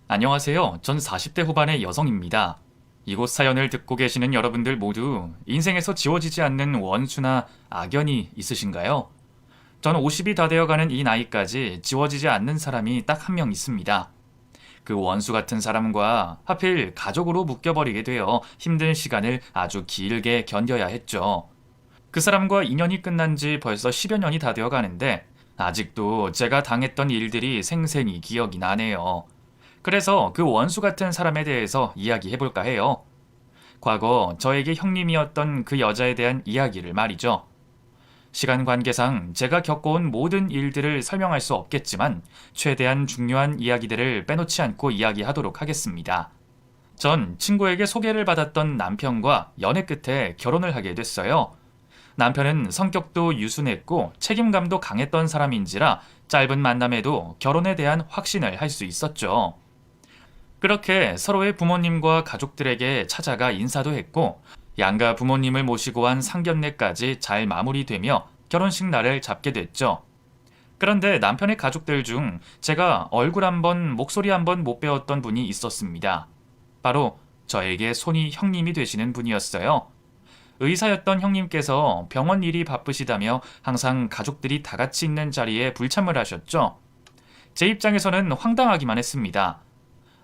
안녕하세요. 전 40대 후반의 여성입니다. 이곳 사연을 듣고 계시는 여러분들 모두 인생에서 지워지지 않는 원수나 악연이 있으신가요? 전 50이 다 되어가는 이 나이까지 지워지지 않는 사람이 딱 한 명 있습니다. 그 원수 같은 사람과 하필 가족으로 묶여버리게 되어 힘든 시간을 아주 길게 견뎌야 했죠. 그 사람과 인연이 끝난 지 벌써 10여 년이 다 되어 가는데 아직도 제가 당했던 일들이 생생히 기억이 나네요. 그래서 그 원수 같은 사람에 대해서 이야기해 볼까 해요. 과거 저에게 형님이었던 그 여자에 대한 이야기를 말이죠. 시간 관계상 제가 겪어온 모든 일들을 설명할 수 없겠지만 최대한 중요한 이야기들을 빼놓지 않고 이야기하도록 하겠습니다. 전 친구에게 소개를 받았던 남편과 연애 끝에 결혼을 하게 됐어요. 남편은 성격도 유순했고 책임감도 강했던 사람인지라 짧은 만남에도 결혼에 대한 확신을 할 수 있었죠. 그렇게 서로의 부모님과 가족들에게 찾아가 인사도 했고 양가 부모님을 모시고 한 상견례까지 잘 마무리되며 결혼식 날을 잡게 됐죠. 그런데 남편의 가족들 중 제가 얼굴 한 번, 목소리 한 번 못 배웠던 분이 있었습니다. 바로 저에게 손이 형님이 되시는 분이었어요. 의사였던 형님께서 병원 일이 바쁘시다며 항상 가족들이 다 같이 있는 자리에 불참을 하셨죠. 제 입장에서는 황당하기만 했습니다.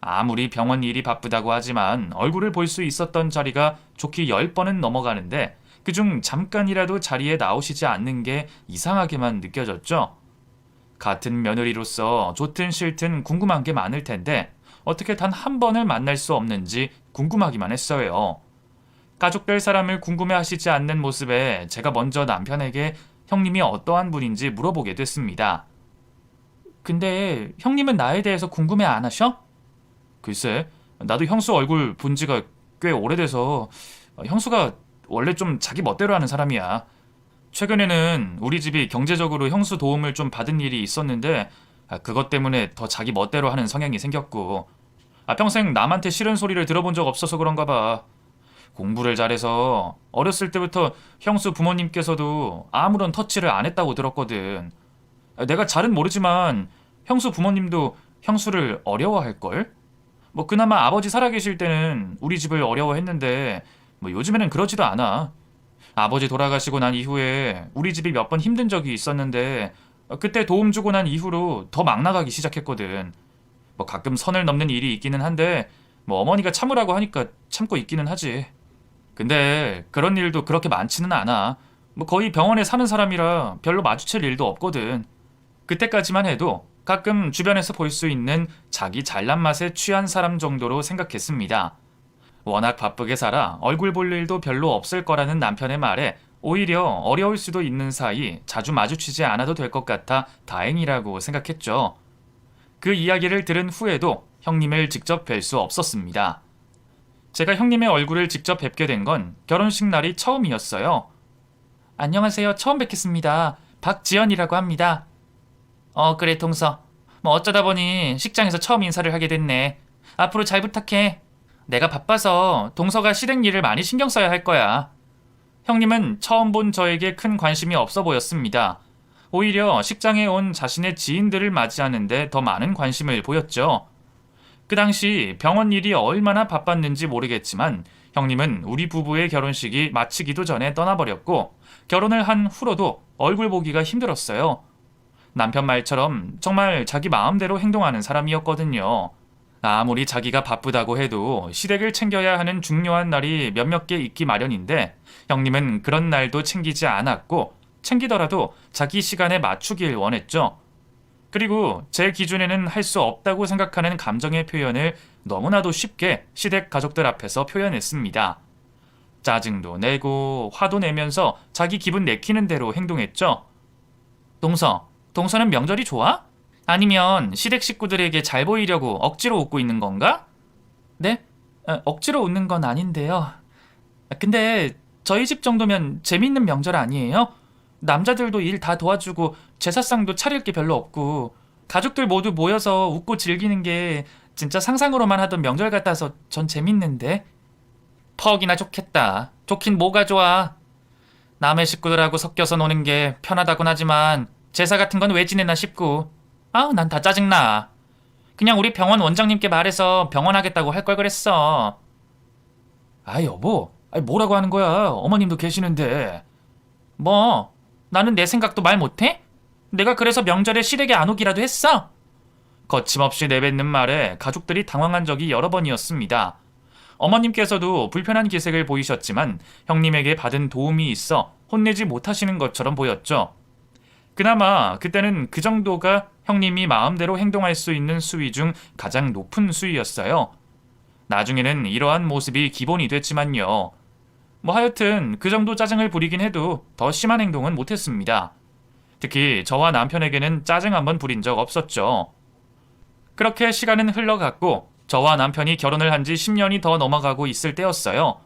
아무리 병원 일이 바쁘다고 하지만 얼굴을 볼 수 있었던 자리가 좋게 10번은 넘어가는데 그중 잠깐이라도 자리에 나오시지 않는 게 이상하게만 느껴졌죠. 같은 며느리로서 좋든 싫든 궁금한 게 많을 텐데 어떻게 단 한 번을 만날 수 없는지 궁금하기만 했어요. 가족들 사람을 궁금해 하시지 않는 모습에 제가 먼저 남편에게 형님이 어떠한 분인지 물어보게 됐습니다. 근데 형님은 나에 대해서 궁금해 안 하셔? 글쎄, 나도 형수 얼굴 본 지가 꽤 오래돼서 형수가 원래 좀 자기 멋대로 하는 사람이야. 최근에는 우리 집이 경제적으로 형수 도움을 좀 받은 일이 있었는데 그것 때문에 더 자기 멋대로 하는 성향이 생겼고 평생 남한테 싫은 소리를 들어본 적 없어서 그런가 봐. 공부를 잘해서 어렸을 때부터 형수 부모님께서도 아무런 터치를 안 했다고 들었거든. 내가 잘은 모르지만 형수 부모님도 형수를 어려워할걸? 뭐 그나마 아버지 살아계실 때는 우리 집을 어려워했는데 뭐 요즘에는 그러지도 않아. 아버지 돌아가시고 난 이후에 우리 집이 몇 번 힘든 적이 있었는데 그때 도움 주고 난 이후로 더 막 나가기 시작했거든. 뭐 가끔 선을 넘는 일이 있기는 한데 뭐 어머니가 참으라고 하니까 참고 있기는 하지. 근데 그런 일도 그렇게 많지는 않아. 뭐 거의 병원에 사는 사람이라 별로 마주칠 일도 없거든. 그때까지만 해도 가끔 주변에서 볼 수 있는 자기 잘난 맛에 취한 사람 정도로 생각했습니다. 워낙 바쁘게 살아 얼굴 볼 일도 별로 없을 거라는 남편의 말에 오히려 어려울 수도 있는 사이 자주 마주치지 않아도 될 것 같아 다행이라고 생각했죠. 그 이야기를 들은 후에도 형님을 직접 뵐 수 없었습니다. 제가 형님의 얼굴을 직접 뵙게 된 건 결혼식 날이 처음이었어요. 안녕하세요. 처음 뵙겠습니다. 박지연이라고 합니다. 그래, 동서. 뭐 어쩌다 보니 식장에서 처음 인사를 하게 됐네. 앞으로 잘 부탁해. 내가 바빠서 동서가 실행 일을 많이 신경 써야 할 거야. 형님은 처음 본 저에게 큰 관심이 없어 보였습니다. 오히려 식장에 온 자신의 지인들을 맞이하는데 더 많은 관심을 보였죠. 그 당시 병원 일이 얼마나 바빴는지 모르겠지만 형님은 우리 부부의 결혼식이 마치기도 전에 떠나버렸고 결혼을 한 후로도 얼굴 보기가 힘들었어요. 남편 말처럼 정말 자기 마음대로 행동하는 사람이었거든요. 아무리 자기가 바쁘다고 해도 시댁을 챙겨야 하는 중요한 날이 몇몇 개 있기 마련인데 형님은 그런 날도 챙기지 않았고 챙기더라도 자기 시간에 맞추길 원했죠. 그리고 제 기준에는 할 수 없다고 생각하는 감정의 표현을 너무나도 쉽게 시댁 가족들 앞에서 표현했습니다. 짜증도 내고 화도 내면서 자기 기분 내키는 대로 행동했죠. 동서는 명절이 좋아? 아니면 시댁 식구들에게 잘 보이려고 억지로 웃고 있는 건가? 네? 억지로 웃는 건 아닌데요. 근데 저희 집 정도면 재밌는 명절 아니에요? 남자들도 일 다 도와주고 제사상도 차릴 게 별로 없고 가족들 모두 모여서 웃고 즐기는 게 진짜 상상으로만 하던 명절 같아서 전 재밌는데. 퍽이나 좋겠다. 좋긴 뭐가 좋아. 남의 식구들하고 섞여서 노는 게 편하다곤 하지만 제사 같은 건 왜 지내나 싶고 난 다 짜증나. 그냥 우리 병원 원장님께 말해서 병원하겠다고 할 걸 그랬어. 아, 여보. 아니, 뭐라고 하는 거야? 어머님도 계시는데. 뭐? 나는 내 생각도 말 못해? 내가 그래서 명절에 시댁에 안 오기라도 했어? 거침없이 내뱉는 말에 가족들이 당황한 적이 여러 번이었습니다. 어머님께서도 불편한 기색을 보이셨지만 형님에게 받은 도움이 있어 혼내지 못하시는 것처럼 보였죠. 그나마 그때는 그 정도가 형님이 마음대로 행동할 수 있는 수위 중 가장 높은 수위였어요. 나중에는 이러한 모습이 기본이 됐지만요. 뭐 하여튼 그 정도 짜증을 부리긴 해도 더 심한 행동은 못했습니다. 특히 저와 남편에게는 짜증 한번 부린 적 없었죠. 그렇게 시간은 흘러갔고 저와 남편이 결혼을 한 지 10년이 더 넘어가고 있을 때였어요.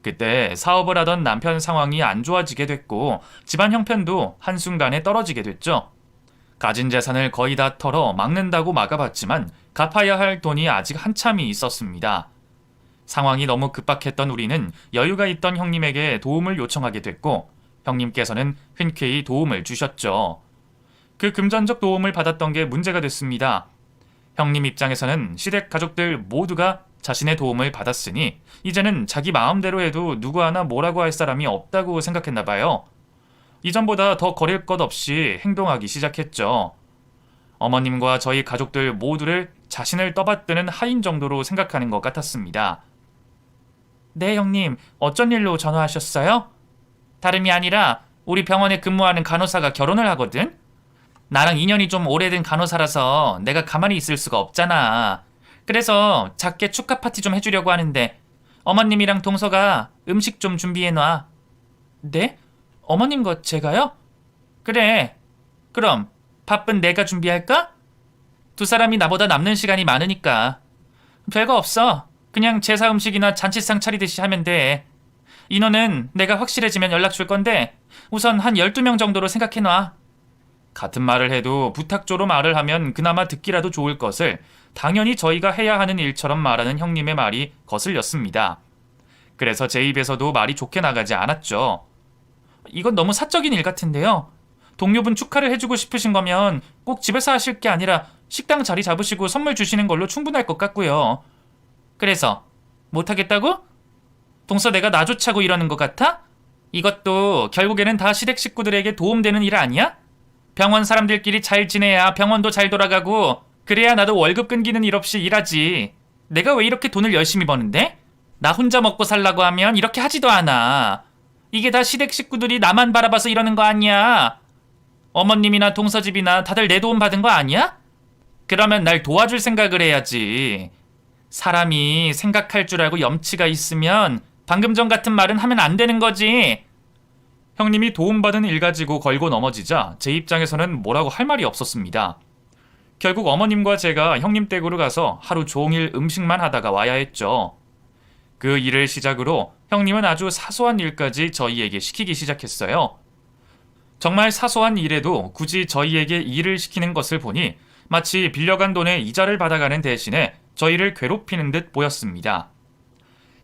그때 사업을 하던 남편 상황이 안 좋아지게 됐고 집안 형편도 한순간에 떨어지게 됐죠. 가진 재산을 거의 다 털어 막는다고 막아봤지만 갚아야 할 돈이 아직 한참이 있었습니다. 상황이 너무 급박했던 우리는 여유가 있던 형님에게 도움을 요청하게 됐고 형님께서는 흔쾌히 도움을 주셨죠. 그 금전적 도움을 받았던 게 문제가 됐습니다. 형님 입장에서는 시댁 가족들 모두가 자신의 도움을 받았으니 이제는 자기 마음대로 해도 누구 하나 뭐라고 할 사람이 없다고 생각했나 봐요. 이전보다 더 거릴 것 없이 행동하기 시작했죠. 어머님과 저희 가족들 모두를 자신을 떠받드는 하인 정도로 생각하는 것 같았습니다. 네, 형님. 어쩐 일로 전화하셨어요? 다름이 아니라 우리 병원에 근무하는 간호사가 결혼을 하거든? 나랑 인연이 좀 오래된 간호사라서 내가 가만히 있을 수가 없잖아. 그래서 작게 축하 파티 좀 해주려고 하는데 어머님이랑 동서가 음식 좀 준비해놔. 네? 어머님과 제가요? 그래. 그럼 밥은 내가 준비할까? 두 사람이 나보다 남는 시간이 많으니까. 별거 없어. 그냥 제사 음식이나 잔치상 차리듯이 하면 돼. 인원은 내가 확실해지면 연락 줄 건데 우선 한 12명 정도로 생각해놔. 같은 말을 해도 부탁조로 말을 하면 그나마 듣기라도 좋을 것을 당연히 저희가 해야 하는 일처럼 말하는 형님의 말이 거슬렸습니다. 그래서 제 입에서도 말이 좋게 나가지 않았죠. 이건 너무 사적인 일 같은데요. 동료분 축하를 해주고 싶으신 거면 꼭 집에서 하실 게 아니라 식당 자리 잡으시고 선물 주시는 걸로 충분할 것 같고요. 그래서 못하겠다고? 동서 내가 나 좋자고 이러는 것 같아? 이것도 결국에는 다 시댁 식구들에게 도움되는 일 아니야? 병원 사람들끼리 잘 지내야 병원도 잘 돌아가고 그래야 나도 월급 끊기는 일 없이 일하지. 내가 왜 이렇게 돈을 열심히 버는데? 나 혼자 먹고 살라고 하면 이렇게 하지도 않아. 이게 다 시댁 식구들이 나만 바라봐서 이러는 거 아니야. 어머님이나 동서집이나 다들 내 도움 받은 거 아니야? 그러면 날 도와줄 생각을 해야지. 사람이 생각할 줄 알고 염치가 있으면 방금 전 같은 말은 하면 안 되는 거지. 형님이 도움받은 일 가지고 걸고 넘어지자 제 입장에서는 뭐라고 할 말이 없었습니다. 결국 어머님과 제가 형님 댁으로 가서 하루 종일 음식만 하다가 와야 했죠. 그 일을 시작으로 형님은 아주 사소한 일까지 저희에게 시키기 시작했어요. 정말 사소한 일에도 굳이 저희에게 일을 시키는 것을 보니 마치 빌려간 돈의 이자를 받아가는 대신에 저희를 괴롭히는 듯 보였습니다.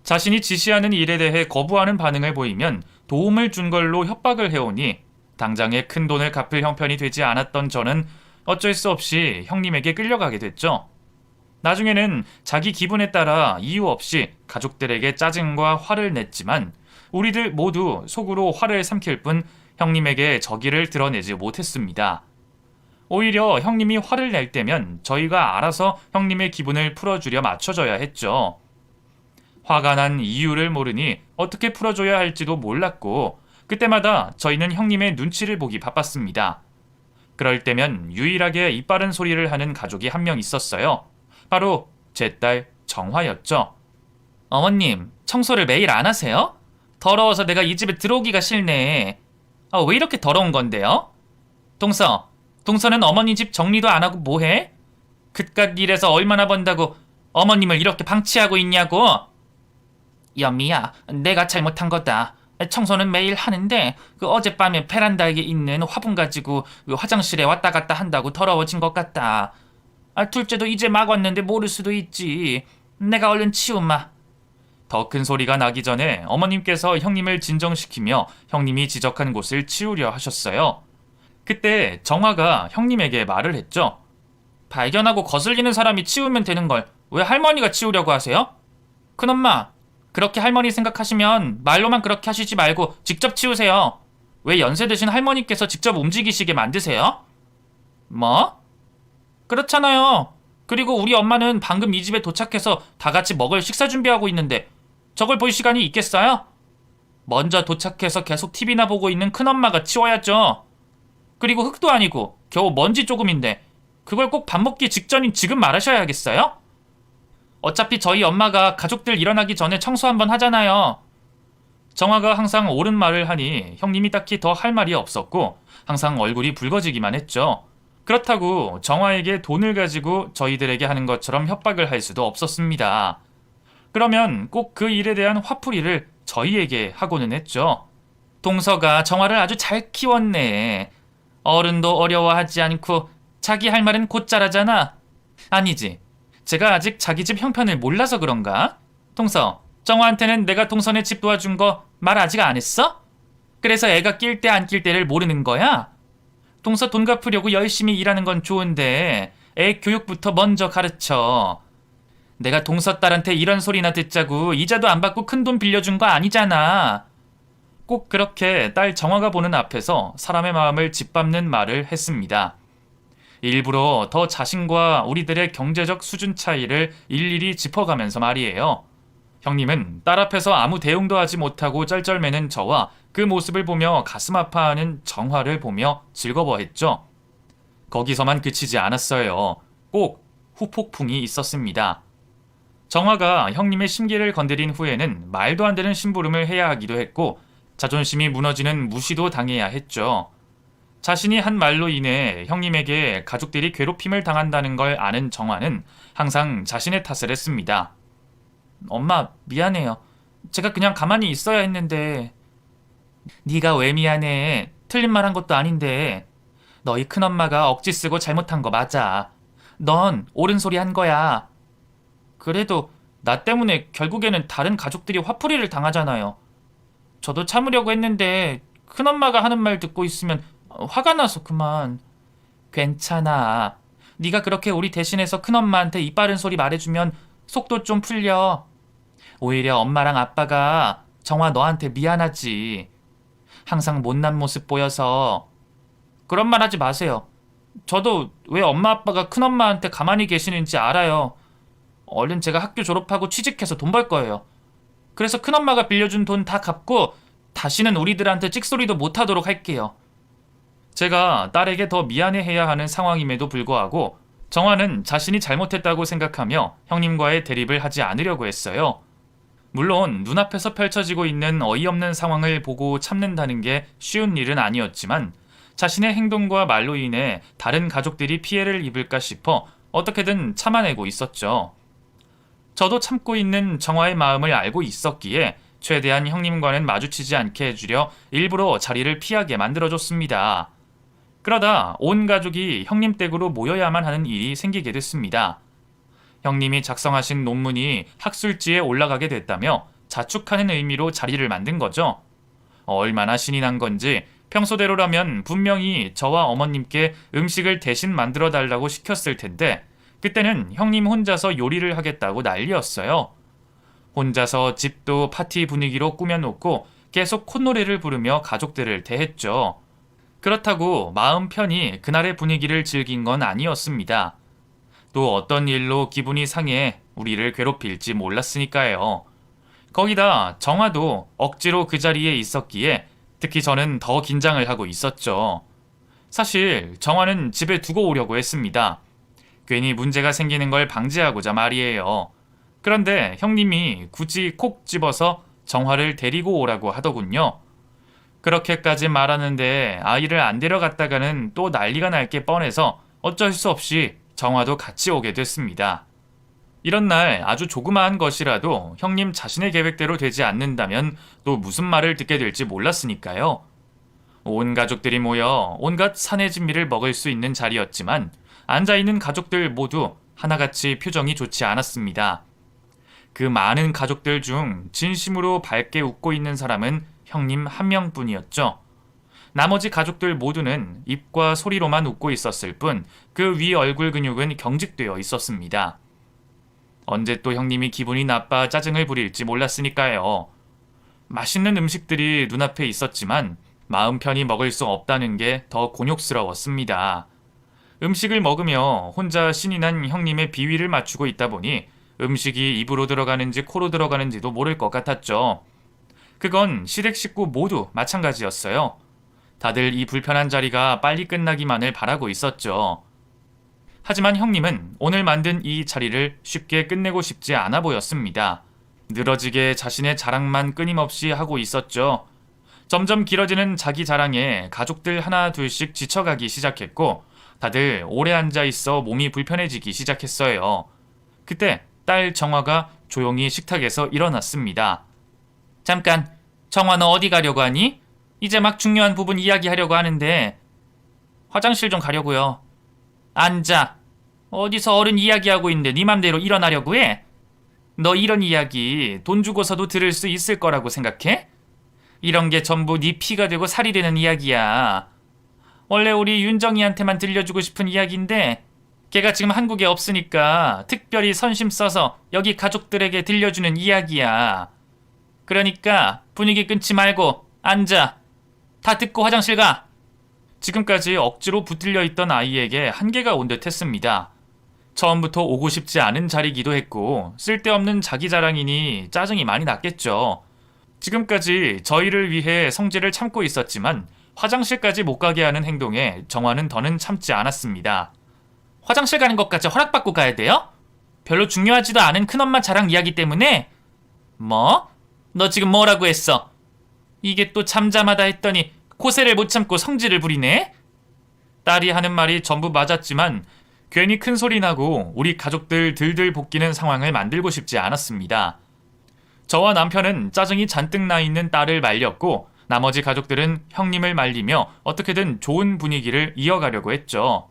자신이 지시하는 일에 대해 거부하는 반응을 보이면 도움을 준 걸로 협박을 해오니 당장에 큰 돈을 갚을 형편이 되지 않았던 저는 어쩔 수 없이 형님에게 끌려가게 됐죠. 나중에는 자기 기분에 따라 이유 없이 가족들에게 짜증과 화를 냈지만 우리들 모두 속으로 화를 삼킬 뿐 형님에게 저기를 드러내지 못했습니다. 오히려 형님이 화를 낼 때면 저희가 알아서 형님의 기분을 풀어주려 맞춰줘야 했죠. 화가 난 이유를 모르니 어떻게 풀어줘야 할지도 몰랐고 그때마다 저희는 형님의 눈치를 보기 바빴습니다. 그럴 때면 유일하게 이빠른 소리를 하는 가족이 한 명 있었어요. 바로 제 딸 정화였죠. 어머님, 청소를 매일 안 하세요? 더러워서 내가 이 집에 들어오기가 싫네. 왜 이렇게 더러운 건데요? 동서는 어머니 집 정리도 안 하고 뭐해? 그깟 일해서 얼마나 번다고 어머님을 이렇게 방치하고 있냐고? 연미야, 내가 잘못한 거다. 청소는 매일 하는데 그 어젯밤에 베란다에 있는 화분 가지고 화장실에 왔다 갔다 한다고 더러워진 것 같다. 둘째도 이제 막 왔는데 모를 수도 있지. 내가 얼른 치우마. 더 큰 소리가 나기 전에 어머님께서 형님을 진정시키며 형님이 지적한 곳을 치우려 하셨어요. 그때 정화가 형님에게 말을 했죠. 발견하고 거슬리는 사람이 치우면 되는 걸 왜 할머니가 치우려고 하세요? 큰엄마, 그렇게 할머니 생각하시면 말로만 그렇게 하시지 말고 직접 치우세요. 왜 연세 드신 할머니께서 직접 움직이시게 만드세요? 뭐? 그렇잖아요. 그리고 우리 엄마는 방금 이 집에 도착해서 다 같이 먹을 식사 준비하고 있는데 저걸 볼 시간이 있겠어요? 먼저 도착해서 계속 TV나 보고 있는 큰엄마가 치워야죠. 그리고 흙도 아니고 겨우 먼지 조금인데 그걸 꼭 밥 먹기 직전인 지금 말하셔야겠어요? 어차피 저희 엄마가 가족들 일어나기 전에 청소 한번 하잖아요. 정화가 항상 옳은 말을 하니 형님이 딱히 더 할 말이 없었고 항상 얼굴이 붉어지기만 했죠. 그렇다고 정화에게 돈을 가지고 저희들에게 하는 것처럼 협박을 할 수도 없었습니다. 그러면 꼭 그 일에 대한 화풀이를 저희에게 하고는 했죠. 동서가 정화를 아주 잘 키웠네. 어른도 어려워하지 않고 자기 할 말은 곧잘 하잖아. 아니지. 제가 아직 자기 집 형편을 몰라서 그런가? 동서, 정화한테는 내가 동선에 집 도와준 거 말 아직 안 했어? 그래서 애가 낄 때 안 낄 때를 모르는 거야? 동서 돈 갚으려고 열심히 일하는 건 좋은데 애 교육부터 먼저 가르쳐. 내가 동서 딸한테 이런 소리나 듣자고 이자도 안 받고 큰돈 빌려준 거 아니잖아. 꼭 그렇게 딸 정화가 보는 앞에서 사람의 마음을 짓밟는 말을 했습니다. 일부러 더 자신과 우리들의 경제적 수준 차이를 일일이 짚어가면서 말이에요. 형님은 딸 앞에서 아무 대응도 하지 못하고 쩔쩔매는 저와 그 모습을 보며 가슴 아파하는 정화를 보며 즐거워했죠. 거기서만 그치지 않았어요. 꼭 후폭풍이 있었습니다. 정화가 형님의 심기를 건드린 후에는 말도 안 되는 심부름을 해야 하기도 했고 자존심이 무너지는 무시도 당해야 했죠. 자신이 한 말로 인해 형님에게 가족들이 괴롭힘을 당한다는 걸 아는 정화는 항상 자신의 탓을 했습니다. 엄마, 미안해요. 제가 그냥 가만히 있어야 했는데. 네가 왜 미안해? 틀린 말 한 것도 아닌데. 너희 큰엄마가 억지 쓰고 잘못한 거 맞아. 넌 옳은 소리 한 거야. 그래도 나 때문에 결국에는 다른 가족들이 화풀이를 당하잖아요. 저도 참으려고 했는데 큰엄마가 하는 말 듣고 있으면 화가 나서 그만. 괜찮아. 네가 그렇게 우리 대신해서 큰엄마한테 입 바른 소리 말해주면 속도 좀 풀려. 오히려 엄마랑 아빠가 정화 너한테 미안하지. 항상 못난 모습 보여서. 그런 말 하지 마세요. 저도 왜 엄마 아빠가 큰엄마한테 가만히 계시는지 알아요. 얼른 제가 학교 졸업하고 취직해서 돈 벌 거예요. 그래서 큰엄마가 빌려준 돈 다 갚고 다시는 우리들한테 찍소리도 못하도록 할게요. 제가 딸에게 더 미안해해야 하는 상황임에도 불구하고 정화는 자신이 잘못했다고 생각하며 형님과의 대립을 하지 않으려고 했어요. 물론 눈앞에서 펼쳐지고 있는 어이없는 상황을 보고 참는다는 게 쉬운 일은 아니었지만 자신의 행동과 말로 인해 다른 가족들이 피해를 입을까 싶어 어떻게든 참아내고 있었죠. 저도 참고 있는 정화의 마음을 알고 있었기에 최대한 형님과는 마주치지 않게 해주려 일부러 자리를 피하게 만들어줬습니다. 그러다 온 가족이 형님 댁으로 모여야만 하는 일이 생기게 됐습니다. 형님이 작성하신 논문이 학술지에 올라가게 됐다며 자축하는 의미로 자리를 만든 거죠. 얼마나 신이 난 건지 평소대로라면 분명히 저와 어머님께 음식을 대신 만들어 달라고 시켰을 텐데 그때는 형님 혼자서 요리를 하겠다고 난리였어요. 혼자서 집도 파티 분위기로 꾸며놓고 계속 콧노래를 부르며 가족들을 대했죠. 그렇다고 마음 편히 그날의 분위기를 즐긴 건 아니었습니다. 또 어떤 일로 기분이 상해 우리를 괴롭힐지 몰랐으니까요. 거기다 정화도 억지로 그 자리에 있었기에 특히 저는 더 긴장을 하고 있었죠. 사실 정화는 집에 두고 오려고 했습니다. 괜히 문제가 생기는 걸 방지하고자 말이에요. 그런데 형님이 굳이 콕 집어서 정화를 데리고 오라고 하더군요. 그렇게까지 말하는데 아이를 안 데려갔다가는 또 난리가 날 게 뻔해서 어쩔 수 없이 정화도 같이 오게 됐습니다. 이런 날 아주 조그마한 것이라도 형님 자신의 계획대로 되지 않는다면 또 무슨 말을 듣게 될지 몰랐으니까요. 온 가족들이 모여 온갖 산의 진미를 먹을 수 있는 자리였지만 앉아있는 가족들 모두 하나같이 표정이 좋지 않았습니다. 그 많은 가족들 중 진심으로 밝게 웃고 있는 사람은 형님 한 명뿐이었죠. 나머지 가족들 모두는 입과 소리로만 웃고 있었을 뿐 그 위 얼굴 근육은 경직되어 있었습니다. 언제 또 형님이 기분이 나빠 짜증을 부릴지 몰랐으니까요. 맛있는 음식들이 눈앞에 있었지만 마음 편히 먹을 수 없다는 게 더 곤욕스러웠습니다. 음식을 먹으며 혼자 신이 난 형님의 비위를 맞추고 있다 보니 음식이 입으로 들어가는지 코로 들어가는지도 모를 것 같았죠. 그건 시댁 식구 모두 마찬가지였어요. 다들 이 불편한 자리가 빨리 끝나기만을 바라고 있었죠. 하지만 형님은 오늘 만든 이 자리를 쉽게 끝내고 싶지 않아 보였습니다. 늘어지게 자신의 자랑만 끊임없이 하고 있었죠. 점점 길어지는 자기 자랑에 가족들 하나 둘씩 지쳐가기 시작했고 다들 오래 앉아 있어 몸이 불편해지기 시작했어요. 그때 딸 정화가 조용히 식탁에서 일어났습니다. 잠깐, 정화 너 어디 가려고 하니? 이제 막 중요한 부분 이야기하려고 하는데. 화장실 좀 가려고요. 앉아. 어디서 어른 이야기하고 있는데 네 맘대로 일어나려고 해? 너 이런 이야기 돈 주고서도 들을 수 있을 거라고 생각해? 이런 게 전부 네 피가 되고 살이 되는 이야기야. 원래 우리 윤정이한테만 들려주고 싶은 이야기인데 걔가 지금 한국에 없으니까 특별히 선심 써서 여기 가족들에게 들려주는 이야기야. 그러니까 분위기 끊지 말고 앉아. 다 듣고 화장실 가. 지금까지 억지로 붙들려 있던 아이에게 한계가 온 듯 했습니다. 처음부터 오고 싶지 않은 자리기도 했고 쓸데없는 자기 자랑이니 짜증이 많이 났겠죠. 지금까지 저희를 위해 성질을 참고 있었지만 화장실까지 못 가게 하는 행동에 정화는 더는 참지 않았습니다. 화장실 가는 것까지 허락받고 가야 돼요? 별로 중요하지도 않은 큰엄마 자랑 이야기 때문에? 뭐? 너 지금 뭐라고 했어? 이게 또 잠잠하다 했더니 고세를 못 참고 성질을 부리네? 딸이 하는 말이 전부 맞았지만 괜히 큰 소리 나고 우리 가족들 들들 볶이는 상황을 만들고 싶지 않았습니다. 저와 남편은 짜증이 잔뜩 나 있는 딸을 말렸고 나머지 가족들은 형님을 말리며 어떻게든 좋은 분위기를 이어가려고 했죠.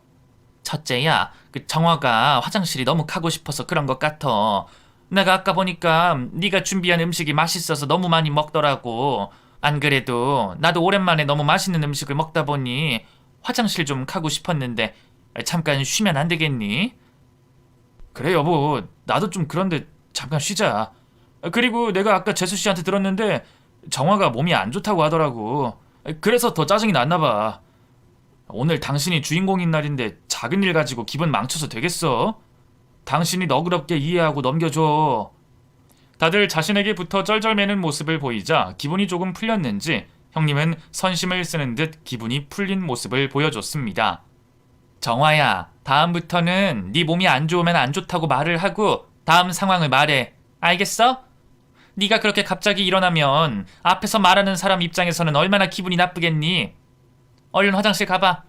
첫째야, 그 정화가 화장실이 너무 가고 싶어서 그런 것 같아. 내가 아까 보니까 네가 준비한 음식이 맛있어서 너무 많이 먹더라고. 안 그래도 나도 오랜만에 너무 맛있는 음식을 먹다 보니 화장실 좀 가고 싶었는데 잠깐 쉬면 안 되겠니? 그래 여보, 나도 좀 그런데 잠깐 쉬자. 그리고 내가 아까 재수 씨한테 들었는데 정화가 몸이 안 좋다고 하더라고. 그래서 더 짜증이 났나 봐. 오늘 당신이 주인공인 날인데 작은 일 가지고 기분 망쳐서 되겠어? 당신이 너그럽게 이해하고 넘겨줘. 다들 자신에게부터 쩔쩔매는 모습을 보이자 기분이 조금 풀렸는지 형님은 선심을 쓰는 듯 기분이 풀린 모습을 보여줬습니다. 정화야, 다음부터는 네 몸이 안 좋으면 안 좋다고 말을 하고 다음 상황을 말해. 알겠어? 네가 그렇게 갑자기 일어나면 앞에서 말하는 사람 입장에서는 얼마나 기분이 나쁘겠니? 얼른 화장실 가봐.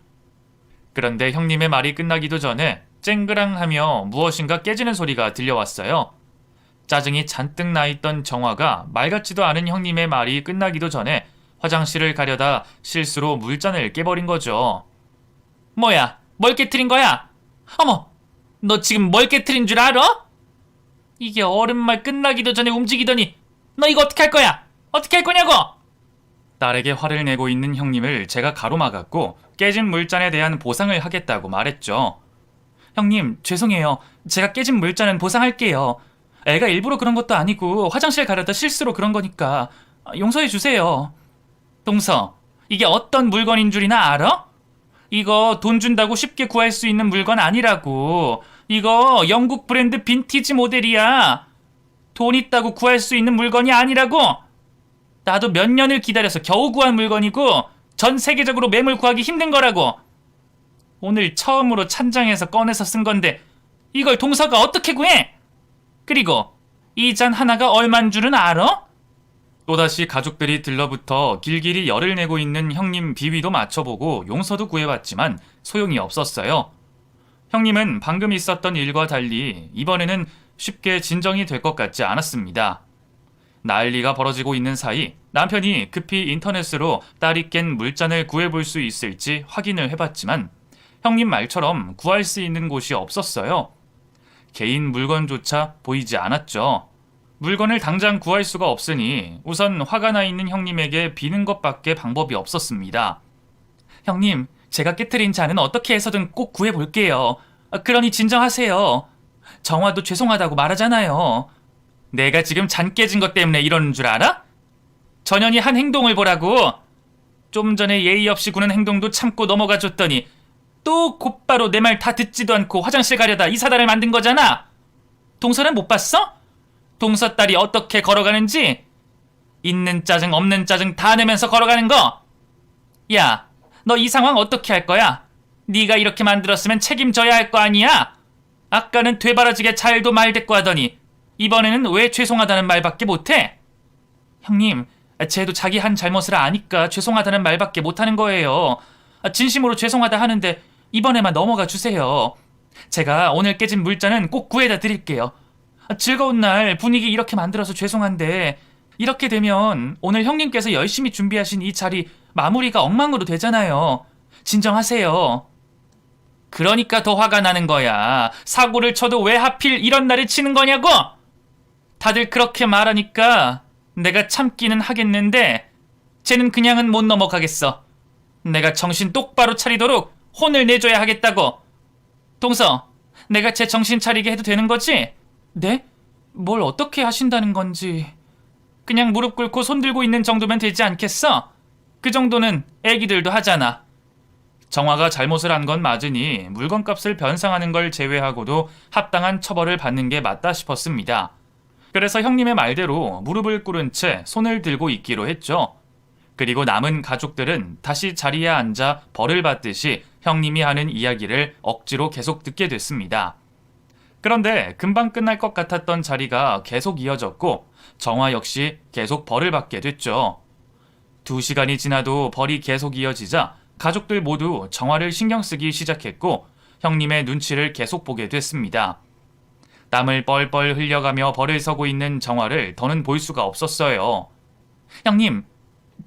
그런데 형님의 말이 끝나기도 전에 쨍그랑하며 무엇인가 깨지는 소리가 들려왔어요. 짜증이 잔뜩 나있던 정화가 말 같지도 않은 형님의 말이 끝나기도 전에 화장실을 가려다 실수로 물잔을 깨버린 거죠. 뭐야? 뭘 깨트린 거야? 어머! 너 지금 뭘 깨트린 줄 알아? 이게 어른 말 끝나기도 전에 움직이더니 너 이거 어떻게 할 거야? 어떻게 할 거냐고! 딸에게 화를 내고 있는 형님을 제가 가로막았고 깨진 물잔에 대한 보상을 하겠다고 말했죠. 형님, 죄송해요. 제가 깨진 물잔은 보상할게요. 애가 일부러 그런 것도 아니고 화장실 가려다 실수로 그런 거니까 용서해 주세요. 동서, 이게 어떤 물건인 줄이나 알아? 이거 돈 준다고 쉽게 구할 수 있는 물건 아니라고. 이거 영국 브랜드 빈티지 모델이야. 돈 있다고 구할 수 있는 물건이 아니라고. 나도 몇 년을 기다려서 겨우 구한 물건이고 전 세계적으로 매물 구하기 힘든 거라고. 오늘 처음으로 찬장에서 꺼내서 쓴 건데 이걸 동서가 어떻게 구해? 그리고 이 잔 하나가 얼만 줄은 알아? 또다시 가족들이 들러붙어 길길이 열을 내고 있는 형님 비위도 맞춰보고 용서도 구해봤지만 소용이 없었어요. 형님은 방금 있었던 일과 달리 이번에는 쉽게 진정이 될 것 같지 않았습니다. 난리가 벌어지고 있는 사이 남편이 급히 인터넷으로 딸이 깬 물잔을 구해볼 수 있을지 확인을 해봤지만 형님 말처럼 구할 수 있는 곳이 없었어요. 개인 물건조차 보이지 않았죠. 물건을 당장 구할 수가 없으니 우선 화가 나 있는 형님에게 비는 것밖에 방법이 없었습니다. 형님, 제가 깨트린 잔은 어떻게 해서든 꼭 구해볼게요. 그러니 진정하세요. 정화도 죄송하다고 말하잖아요. 내가 지금 잔 깨진 것 때문에 이러는 줄 알아? 전현이 한 행동을 보라고. 좀 전에 예의 없이 구는 행동도 참고 넘어가 줬더니 또 곧바로 내 말 다 듣지도 않고 화장실 가려다 이 사단을 만든 거잖아. 동서는 못 봤어? 동서 딸이 어떻게 걸어가는지? 있는 짜증 없는 짜증 다 내면서 걸어가는 거. 야, 너 이 상황 어떻게 할 거야? 네가 이렇게 만들었으면 책임져야 할 거 아니야? 아까는 되바라지게 잘도 말대꾸 하더니 이번에는 왜 죄송하다는 말밖에 못해? 형님, 쟤도 자기 한 잘못을 아니까 죄송하다는 말밖에 못하는 거예요. 진심으로 죄송하다 하는데 이번에만 넘어가 주세요. 제가 오늘 깨진 물잔은 꼭 구해다 드릴게요. 즐거운 날 분위기 이렇게 만들어서 죄송한데 이렇게 되면 오늘 형님께서 열심히 준비하신 이 자리 마무리가 엉망으로 되잖아요. 진정하세요. 그러니까 더 화가 나는 거야. 사고를 쳐도 왜 하필 이런 날에 치는 거냐고! 다들 그렇게 말하니까 내가 참기는 하겠는데 쟤는 그냥은 못 넘어가겠어. 내가 정신 똑바로 차리도록 혼을 내줘야 하겠다고. 동서, 내가 제 정신 차리게 해도 되는 거지? 네? 뭘 어떻게 하신다는 건지. 그냥 무릎 꿇고 손 들고 있는 정도면 되지 않겠어? 그 정도는 애기들도 하잖아. 정화가 잘못을 한 건 맞으니 물건값을 변상하는 걸 제외하고도 합당한 처벌을 받는 게 맞다 싶었습니다. 그래서 형님의 말대로 무릎을 꿇은 채 손을 들고 있기로 했죠. 그리고 남은 가족들은 다시 자리에 앉아 벌을 받듯이 형님이 하는 이야기를 억지로 계속 듣게 됐습니다. 그런데 금방 끝날 것 같았던 자리가 계속 이어졌고 정화 역시 계속 벌을 받게 됐죠. 2시간이 지나도 벌이 계속 이어지자 가족들 모두 정화를 신경 쓰기 시작했고 형님의 눈치를 계속 보게 됐습니다. 땀을 뻘뻘 흘려가며 벌을 서고 있는 정화를 더는 볼 수가 없었어요. 형님,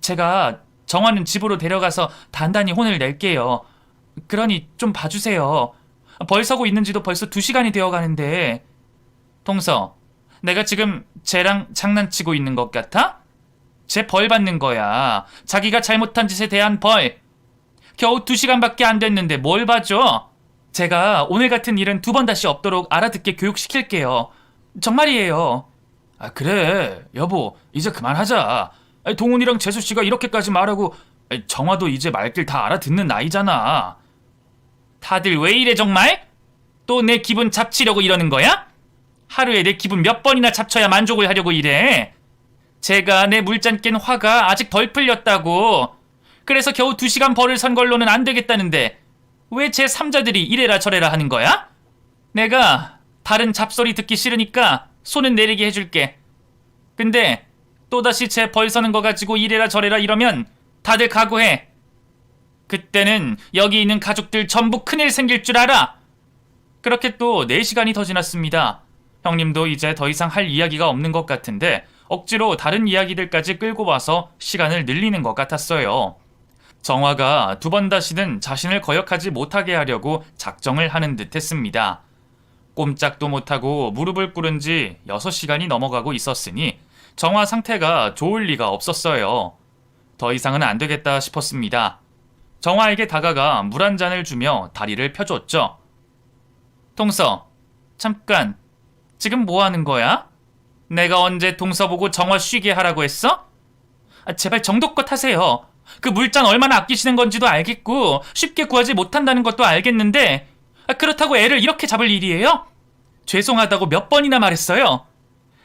제가 정화는 집으로 데려가서 단단히 혼을 낼게요. 그러니 좀 봐주세요. 벌 서고 있는지도 벌써 2시간이 되어가는데. 동서, 내가 지금 쟤랑 장난치고 있는 것 같아? 쟤 벌 받는 거야. 자기가 잘못한 짓에 대한 벌. 겨우 2시간밖에 안 됐는데 뭘 봐줘? 제가 오늘 같은 일은 2번 다시 없도록 알아듣게 교육시킬게요. 정말이에요. 아, 그래. 여보, 이제 그만하자. 동훈이랑 재수씨가 이렇게까지 말하고 정화도 이제 말길 다 알아듣는 나이잖아. 다들 왜 이래 정말? 또 내 기분 잡치려고 이러는 거야? 하루에 내 기분 몇 번이나 잡쳐야 만족을 하려고 이래? 제가 내 물잔 깬 화가 아직 덜 풀렸다고. 그래서 겨우 2시간 벌을 선 걸로는 안 되겠다는데 왜 제 3자들이 이래라 저래라 하는 거야? 내가 다른 잡소리 듣기 싫으니까 손은 내리게 해줄게. 근데 또다시 제 벌 서는 거 가지고 이래라 저래라 이러면 다들 각오해. 그때는 여기 있는 가족들 전부 큰일 생길 줄 알아. 그렇게 또 4시간이 더 지났습니다. 형님도 이제 더 이상 할 이야기가 없는 것 같은데 억지로 다른 이야기들까지 끌고 와서 시간을 늘리는 것 같았어요. 정화가 2번 다시는 자신을 거역하지 못하게 하려고 작정을 하는 듯 했습니다. 꼼짝도 못하고 무릎을 꿇은 지 6시간이 넘어가고 있었으니 정화 상태가 좋을 리가 없었어요. 더 이상은 안 되겠다 싶었습니다. 정화에게 다가가 물 한 잔을 주며 다리를 펴줬죠. 동서, 잠깐. 지금 뭐 하는 거야? 내가 언제 동서 보고 정화 쉬게 하라고 했어? 제발 정도껏 하세요. 그 물잔 얼마나 아끼시는 건지도 알겠고 쉽게 구하지 못한다는 것도 알겠는데 그렇다고 애를 이렇게 잡을 일이에요? 죄송하다고 몇 번이나 말했어요.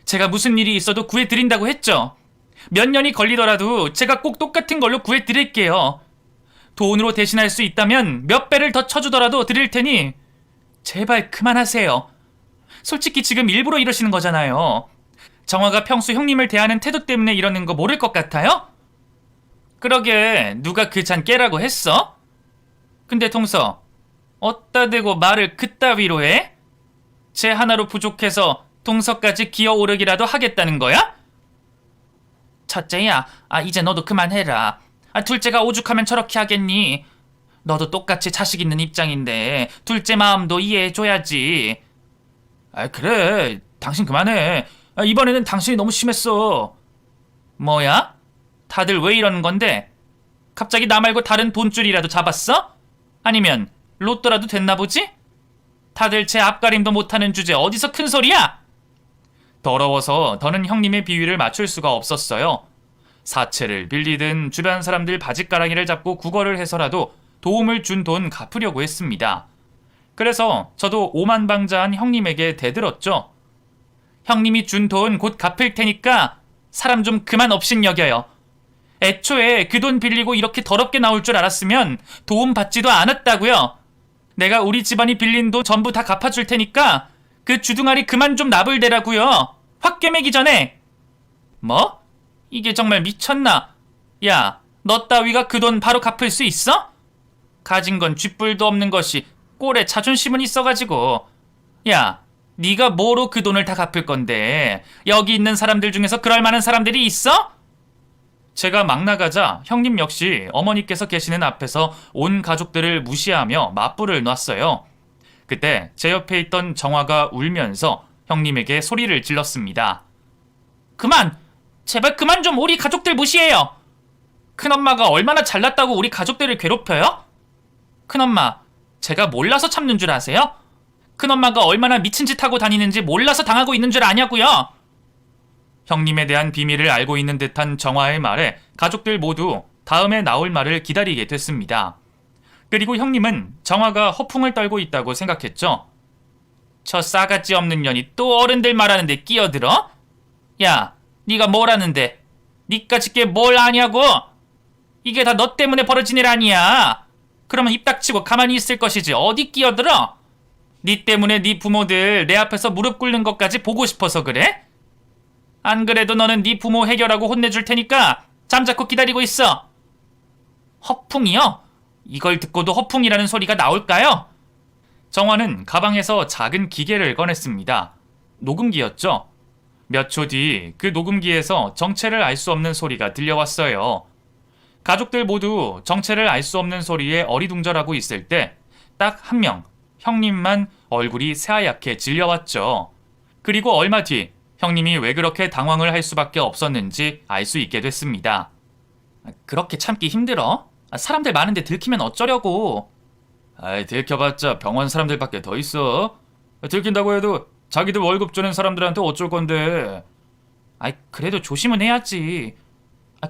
제가 무슨 일이 있어도 구해드린다고 했죠. 몇 년이 걸리더라도 제가 꼭 똑같은 걸로 구해드릴게요. 돈으로 대신할 수 있다면 몇 배를 더 쳐주더라도 드릴 테니 제발 그만하세요. 솔직히 지금 일부러 이러시는 거잖아요. 정화가 평소 형님을 대하는 태도 때문에 이러는 거 모를 것 같아요? 그러게 누가 그 잔 깨라고 했어? 근데 동서, 어따 대고 말을 그따위로 해? 쟤 하나로 부족해서 동서까지 기어오르기라도 하겠다는 거야? 첫째야, 이제 너도 그만해라. 둘째가 오죽하면 저렇게 하겠니? 너도 똑같이 자식 있는 입장인데 둘째 마음도 이해해줘야지. 그래, 당신 그만해. 이번에는 당신이 너무 심했어. 뭐야? 다들 왜 이러는 건데? 갑자기 나 말고 다른 돈줄이라도 잡았어? 아니면 로또라도 됐나 보지? 다들 제 앞가림도 못하는 주제 어디서 큰 소리야? 더러워서 더는 형님의 비위를 맞출 수가 없었어요. 사채를 빌리든 주변 사람들 바짓가랑이를 잡고 구걸을 해서라도 도움을 준 돈 갚으려고 했습니다. 그래서 저도 오만방자한 형님에게 대들었죠. 형님이 준 돈 곧 갚을 테니까 사람 좀 그만 업신여겨요. 애초에 그 돈 빌리고 이렇게 더럽게 나올 줄 알았으면 도움 받지도 않았다고요. 내가 우리 집안이 빌린 돈 전부 다 갚아줄 테니까 그 주둥아리 그만 좀 나불대라고요. 확 꿰매기 전에. 뭐? 이게 정말 미쳤나? 야, 너 따위가 그 돈 바로 갚을 수 있어? 가진 건 쥐뿔도 없는 것이 꼴에 자존심은 있어가지고. 야, 네가 뭐로 그 돈을 다 갚을 건데 여기 있는 사람들 중에서 그럴 만한 사람들이 있어? 제가 막 나가자 형님 역시 어머니께서 계시는 앞에서 온 가족들을 무시하며 맞불을 놨어요. 그때 제 옆에 있던 정화가 울면서 형님에게 소리를 질렀습니다. 그만! 제발 그만 좀 우리 가족들 무시해요! 큰엄마가 얼마나 잘났다고 우리 가족들을 괴롭혀요? 큰엄마, 제가 몰라서 참는 줄 아세요? 큰엄마가 얼마나 미친 짓 하고 다니는지 몰라서 당하고 있는 줄 아냐고요? 형님에 대한 비밀을 알고 있는 듯한 정화의 말에 가족들 모두 다음에 나올 말을 기다리게 됐습니다. 그리고 형님은 정화가 허풍을 떨고 있다고 생각했죠. 저 싸가지 없는 년이 또 어른들 말하는데 끼어들어? 야, 네가 뭘 아는데? 니까짓 게 뭘 아냐고? 이게 다 너 때문에 벌어진 일 아니야. 그러면 입 닥치고 가만히 있을 것이지 어디 끼어들어? 니 때문에 네 부모들 내 앞에서 무릎 꿇는 것까지 보고 싶어서 그래? 안 그래도 너는 네 부모 해결하고 혼내줄 테니까 잠자코 기다리고 있어. 허풍이요? 이걸 듣고도 허풍이라는 소리가 나올까요? 정화는 가방에서 작은 기계를 꺼냈습니다. 녹음기였죠. 몇 초 뒤 그 녹음기에서 정체를 알 수 없는 소리가 들려왔어요. 가족들 모두 정체를 알 수 없는 소리에 어리둥절하고 있을 때 딱 한 명, 형님만 얼굴이 새하얗게 질려왔죠. 그리고 얼마 뒤 형님이 왜 그렇게 당황을 할 수밖에 없었는지 알 수 있게 됐습니다. 그렇게 참기 힘들어? 사람들 많은데 들키면 어쩌려고? 아이, 들켜봤자 병원 사람들밖에 더 있어. 들킨다고 해도 자기들 월급 주는 사람들한테 어쩔 건데. 아이, 그래도 조심은 해야지.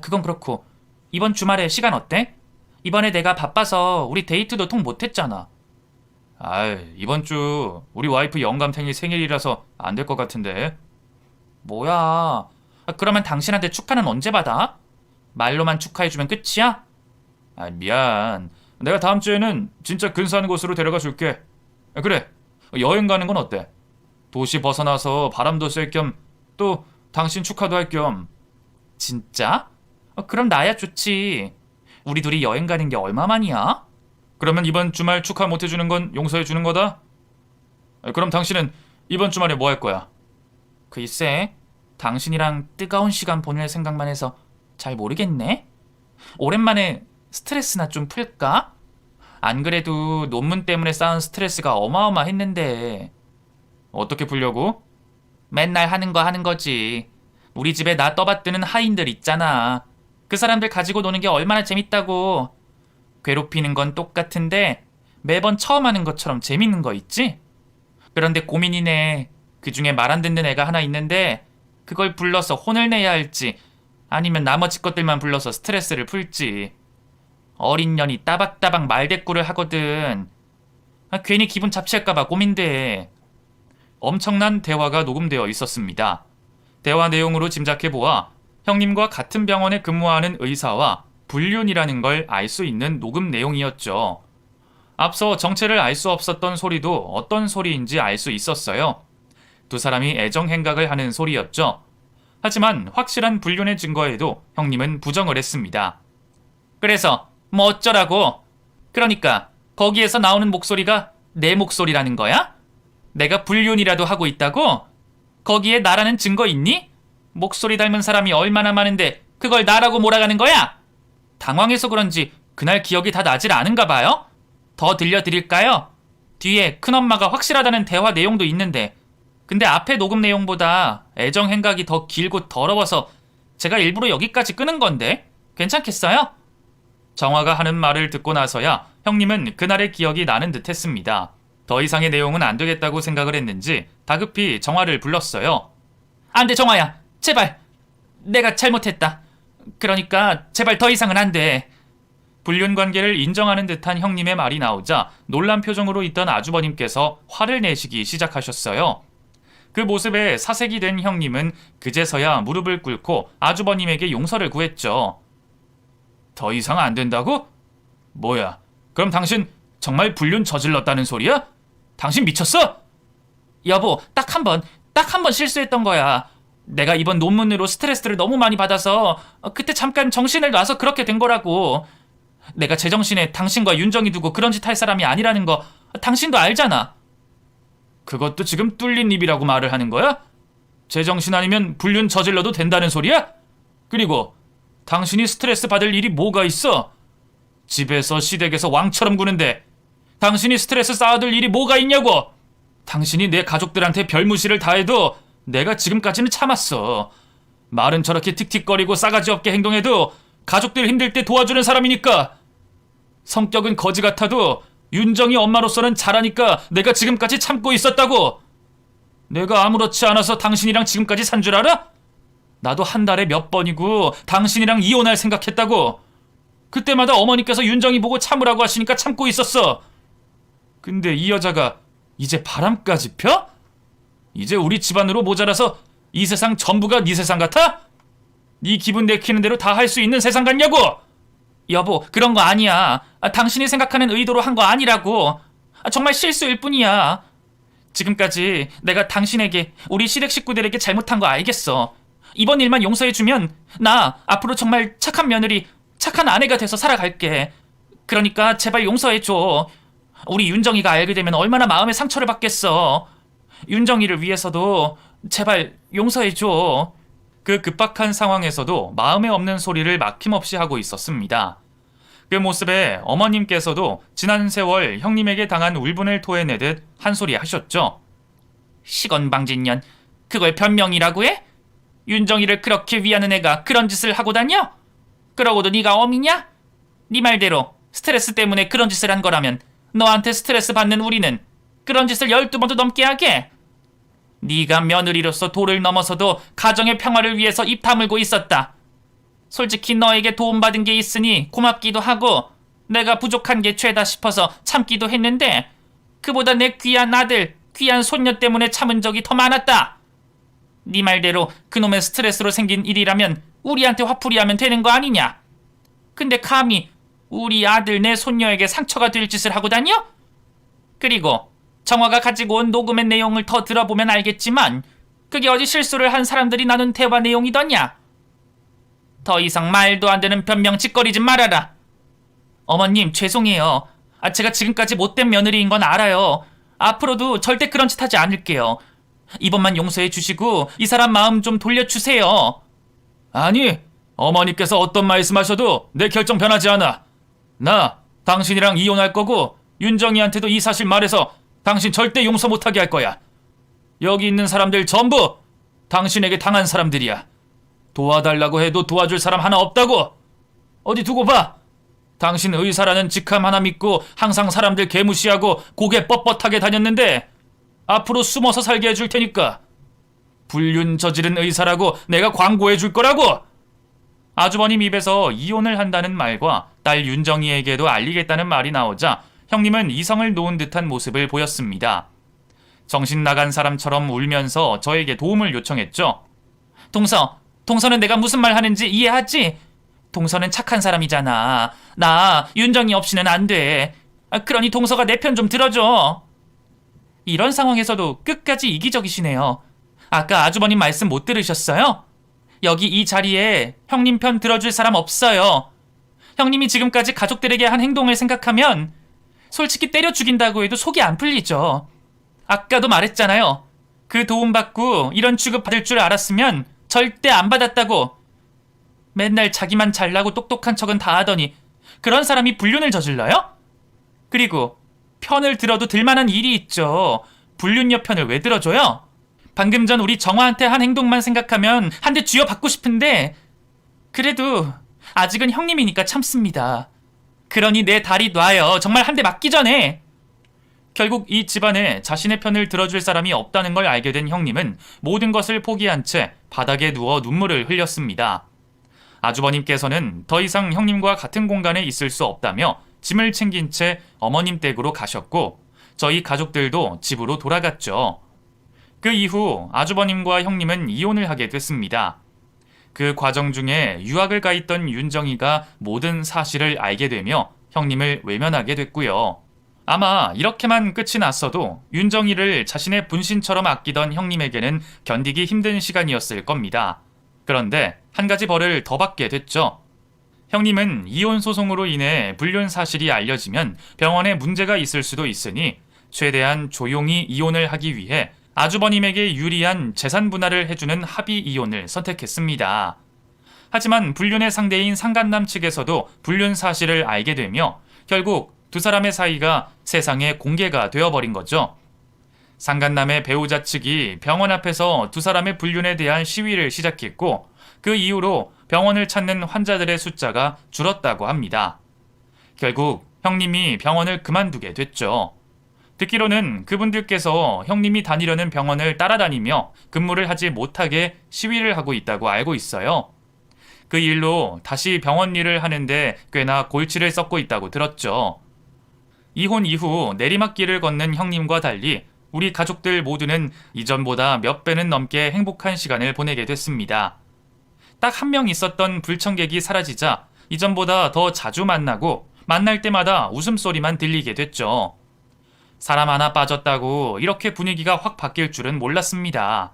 그건 그렇고 이번 주말에 시간 어때? 이번에 내가 바빠서 우리 데이트도 통 못했잖아. 아이, 이번 주 우리 와이프 영감탱이 생일이라서 안 될 것 같은데. 뭐야? 그러면 당신한테 축하는 언제 받아? 말로만 축하해주면 끝이야? 미안. 내가 다음 주에는 진짜 근사한 곳으로 데려가 줄게. 그래, 여행 가는 건 어때? 도시 벗어나서 바람도 쐴 겸 또 당신 축하도 할 겸. 진짜? 그럼 나야 좋지. 우리 둘이 여행 가는 게 얼마만이야? 그러면 이번 주말 축하 못 해주는 건 용서해 주는 거다? 그럼 당신은 이번 주말에 뭐 할 거야? 글쎄, 당신이랑 뜨거운 시간 보낼 생각만 해서 잘 모르겠네. 오랜만에 스트레스나 좀 풀까? 안 그래도 논문 때문에 쌓은 스트레스가 어마어마했는데. 어떻게 풀려고? 맨날 하는 거 하는 거지. 우리 집에 나 떠받드는 하인들 있잖아. 그 사람들 가지고 노는 게 얼마나 재밌다고. 괴롭히는 건 똑같은데 매번 처음 하는 것처럼 재밌는 거 있지? 그런데 고민이네. 그 중에 말 안 듣는 애가 하나 있는데 그걸 불러서 혼을 내야 할지 아니면 나머지 것들만 불러서 스트레스를 풀지. 어린 년이 따박따박 말대꾸를 하거든. 괜히 기분 잡칠까봐 고민돼. 엄청난 대화가 녹음되어 있었습니다. 대화 내용으로 짐작해보아 형님과 같은 병원에 근무하는 의사와 불륜이라는 걸 알 수 있는 녹음 내용이었죠. 앞서 정체를 알 수 없었던 소리도 어떤 소리인지 알 수 있었어요. 두 사람이 애정 행각을 하는 소리였죠. 하지만 확실한 불륜의 증거에도 형님은 부정을 했습니다. 그래서 뭐 어쩌라고? 그러니까 거기에서 나오는 목소리가 내 목소리라는 거야? 내가 불륜이라도 하고 있다고? 거기에 나라는 증거 있니? 목소리 닮은 사람이 얼마나 많은데 그걸 나라고 몰아가는 거야? 당황해서 그런지 그날 기억이 다 나질 않은가 봐요? 더 들려드릴까요? 뒤에 큰엄마가 확실하다는 대화 내용도 있는데 근데 앞에 녹음 내용보다 애정 행각이 더 길고 더러워서 제가 일부러 여기까지 끄는 건데 괜찮겠어요? 정화가 하는 말을 듣고 나서야 형님은 그날의 기억이 나는 듯 했습니다. 더 이상의 내용은 안 되겠다고 생각을 했는지 다급히 정화를 불렀어요. 안 돼, 정화야. 제발. 내가 잘못했다. 그러니까 제발 더 이상은 안 돼. 불륜 관계를 인정하는 듯한 형님의 말이 나오자 놀란 표정으로 있던 아주버님께서 화를 내시기 시작하셨어요. 그 모습에 사색이 된 형님은 그제서야 무릎을 꿇고 아주버님에게 용서를 구했죠. 더 이상 안 된다고? 뭐야, 그럼 당신 정말 불륜 저질렀다는 소리야? 당신 미쳤어? 여보, 딱 한 번 실수했던 거야. 내가 이번 논문으로 스트레스를 너무 많이 받아서 그때 잠깐 정신을 놔서 그렇게 된 거라고. 내가 제정신에 당신과 윤정이 두고 그런 짓 할 사람이 아니라는 거 당신도 알잖아. 그것도 지금 뚫린 입이라고 말을 하는 거야? 제정신 아니면 불륜 저질러도 된다는 소리야? 그리고 당신이 스트레스 받을 일이 뭐가 있어? 집에서 시댁에서 왕처럼 구는데 당신이 스트레스 쌓아둘 일이 뭐가 있냐고! 당신이 내 가족들한테 별무시를 다해도 내가 지금까지는 참았어. 말은 저렇게 틱틱거리고 싸가지 없게 행동해도 가족들 힘들 때 도와주는 사람이니까. 성격은 거지 같아도 윤정이 엄마로서는 잘하니까 내가 지금까지 참고 있었다고. 내가 아무렇지 않아서 당신이랑 지금까지 산 줄 알아? 나도 한 달에 몇 번이고 당신이랑 이혼할 생각했다고. 그때마다 어머니께서 윤정이 보고 참으라고 하시니까 참고 있었어. 근데 이 여자가 이제 바람까지 펴? 이제 우리 집안으로 모자라서 이 세상 전부가 네 세상 같아? 네 기분 내키는 대로 다 할 수 있는 세상 같냐고! 여보, 그런 거 아니야. 당신이 생각하는 의도로 한 거 아니라고. 정말 실수일 뿐이야. 지금까지 내가 당신에게, 우리 시댁 식구들에게 잘못한 거 알겠어. 이번 일만 용서해주면 나 앞으로 정말 착한 며느리, 착한 아내가 돼서 살아갈게. 그러니까 제발 용서해줘. 우리 윤정이가 알게 되면 얼마나 마음의 상처를 받겠어. 윤정이를 위해서도 제발 용서해줘. 그 급박한 상황에서도 마음에 없는 소리를 막힘없이 하고 있었습니다. 그 모습에 어머님께서도 지난 세월 형님에게 당한 울분을 토해내듯 한 소리 하셨죠. 시건방진년, 그걸 변명이라고 해? 윤정이를 그렇게 위하는 애가 그런 짓을 하고 다녀? 그러고도 네가 어미냐? 네 말대로 스트레스 때문에 그런 짓을 한 거라면 너한테 스트레스 받는 우리는 그런 짓을 12번도 넘게 하게? 네가 며느리로서 도를 넘어서도 가정의 평화를 위해서 입 다물고 있었다. 솔직히 너에게 도움받은 게 있으니 고맙기도 하고 내가 부족한 게 죄다 싶어서 참기도 했는데 그보다 내 귀한 아들, 귀한 손녀 때문에 참은 적이 더 많았다. 네 말대로 그놈의 스트레스로 생긴 일이라면 우리한테 화풀이하면 되는 거 아니냐? 근데 감히 우리 아들, 내 손녀에게 상처가 될 짓을 하고 다녀? 그리고 정화가 가지고 온 녹음의 내용을 더 들어보면 알겠지만 그게 어디 실수를 한 사람들이 나눈 대화 내용이더냐? 더 이상 말도 안 되는 변명 짓거리지 말아라. 어머님, 죄송해요. 제가 지금까지 못된 며느리인 건 알아요. 앞으로도 절대 그런 짓 하지 않을게요. 이번만 용서해 주시고 이 사람 마음 좀 돌려주세요. 아니, 어머니께서 어떤 말씀하셔도 내 결정 변하지 않아. 나 당신이랑 이혼할 거고 윤정이한테도 이 사실 말해서 당신 절대 용서 못하게 할 거야. 여기 있는 사람들 전부 당신에게 당한 사람들이야. 도와달라고 해도 도와줄 사람 하나 없다고. 어디 두고 봐. 당신 의사라는 직함 하나 믿고 항상 사람들 개무시하고 고개 뻣뻣하게 다녔는데 앞으로 숨어서 살게 해줄 테니까. 불륜 저지른 의사라고 내가 광고해 줄 거라고. 아주버님 입에서 이혼을 한다는 말과 딸 윤정이에게도 알리겠다는 말이 나오자 형님은 이성을 놓은 듯한 모습을 보였습니다. 정신 나간 사람처럼 울면서 저에게 도움을 요청했죠. 동서는 내가 무슨 말 하는지 이해하지? 동서는 착한 사람이잖아. 나 윤정이 없이는 안 돼. 그러니 동서가 내 편 좀 들어줘. 이런 상황에서도 끝까지 이기적이시네요. 아까 아주버님 말씀 못 들으셨어요? 여기 이 자리에 형님 편 들어줄 사람 없어요. 형님이 지금까지 가족들에게 한 행동을 생각하면 솔직히 때려 죽인다고 해도 속이 안 풀리죠. 아까도 말했잖아요. 그 도움받고 이런 취급 받을 줄 알았으면 절대 안 받았다고. 맨날 자기만 잘나고 똑똑한 척은 다 하더니 그런 사람이 불륜을 저질러요? 그리고 편을 들어도 들만한 일이 있죠. 불륜녀 편을 왜 들어줘요? 방금 전 우리 정화한테 한 행동만 생각하면 한 대 쥐어받고 싶은데 그래도 아직은 형님이니까 참습니다. 그러니 내 다리 놔요. 정말 한 대 맞기 전에. 결국 이 집안에 자신의 편을 들어줄 사람이 없다는 걸 알게 된 형님은 모든 것을 포기한 채 바닥에 누워 눈물을 흘렸습니다. 아주버님께서는 더 이상 형님과 같은 공간에 있을 수 없다며 짐을 챙긴 채 어머님 댁으로 가셨고 저희 가족들도 집으로 돌아갔죠. 그 이후 아주버님과 형님은 이혼을 하게 됐습니다. 그 과정 중에 유학을 가 있던 윤정이가 모든 사실을 알게 되며 형님을 외면하게 됐고요. 아마 이렇게만 끝이 났어도 윤정이를 자신의 분신처럼 아끼던 형님에게는 견디기 힘든 시간이었을 겁니다. 그런데 한 가지 벌을 더 받게 됐죠. 형님은 이혼 소송으로 인해 불륜 사실이 알려지면 병원에 문제가 있을 수도 있으니 최대한 조용히 이혼을 하기 위해 아주버님에게 유리한 재산 분할을 해주는 합의 이혼을 선택했습니다. 하지만 불륜의 상대인 상간남 측에서도 불륜 사실을 알게 되며 결국 두 사람의 사이가 세상에 공개가 되어버린 거죠. 상간남의 배우자 측이 병원 앞에서 두 사람의 불륜에 대한 시위를 시작했고 그 이후로 병원을 찾는 환자들의 숫자가 줄었다고 합니다. 결국 형님이 병원을 그만두게 됐죠. 듣기로는 그분들께서 형님이 다니려는 병원을 따라다니며 근무를 하지 못하게 시위를 하고 있다고 알고 있어요. 그 일로 다시 병원 일을 하는데 꽤나 골치를 썩고 있다고 들었죠. 이혼 이후 내리막길을 걷는 형님과 달리 우리 가족들 모두는 이전보다 몇 배는 넘게 행복한 시간을 보내게 됐습니다. 딱 한 명 있었던 불청객이 사라지자 이전보다 더 자주 만나고 만날 때마다 웃음소리만 들리게 됐죠. 사람 하나 빠졌다고 이렇게 분위기가 확 바뀔 줄은 몰랐습니다.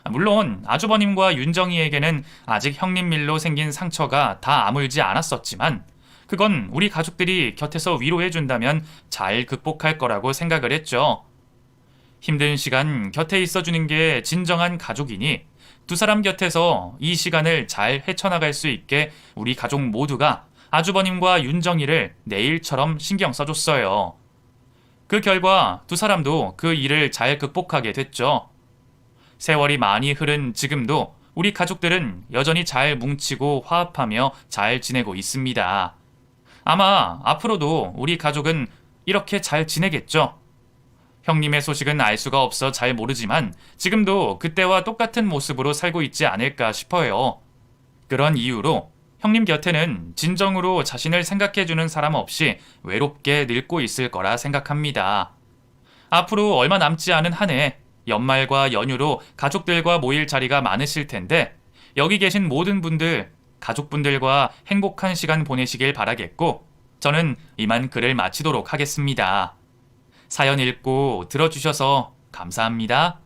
물론 아주버님과 윤정이에게는 아직 형님 밀로 생긴 상처가 다 아물지 않았었지만 그건 우리 가족들이 곁에서 위로해준다면 잘 극복할 거라고 생각을 했죠. 힘든 시간 곁에 있어주는 게 진정한 가족이니 두 사람 곁에서 이 시간을 잘 헤쳐나갈 수 있게 우리 가족 모두가 아주버님과 윤정이를 내일처럼 신경 써줬어요. 그 결과 두 사람도 그 일을 잘 극복하게 됐죠. 세월이 많이 흐른 지금도 우리 가족들은 여전히 잘 뭉치고 화합하며 잘 지내고 있습니다. 아마 앞으로도 우리 가족은 이렇게 잘 지내겠죠. 형님의 소식은 알 수가 없어 잘 모르지만 지금도 그때와 똑같은 모습으로 살고 있지 않을까 싶어요. 그런 이유로 형님 곁에는 진정으로 자신을 생각해주는 사람 없이 외롭게 늙고 있을 거라 생각합니다. 앞으로 얼마 남지 않은 한 해 연말과 연휴로 가족들과 모일 자리가 많으실 텐데 여기 계신 모든 분들, 가족분들과 행복한 시간 보내시길 바라겠고 저는 이만 글을 마치도록 하겠습니다. 사연 읽고 들어주셔서 감사합니다.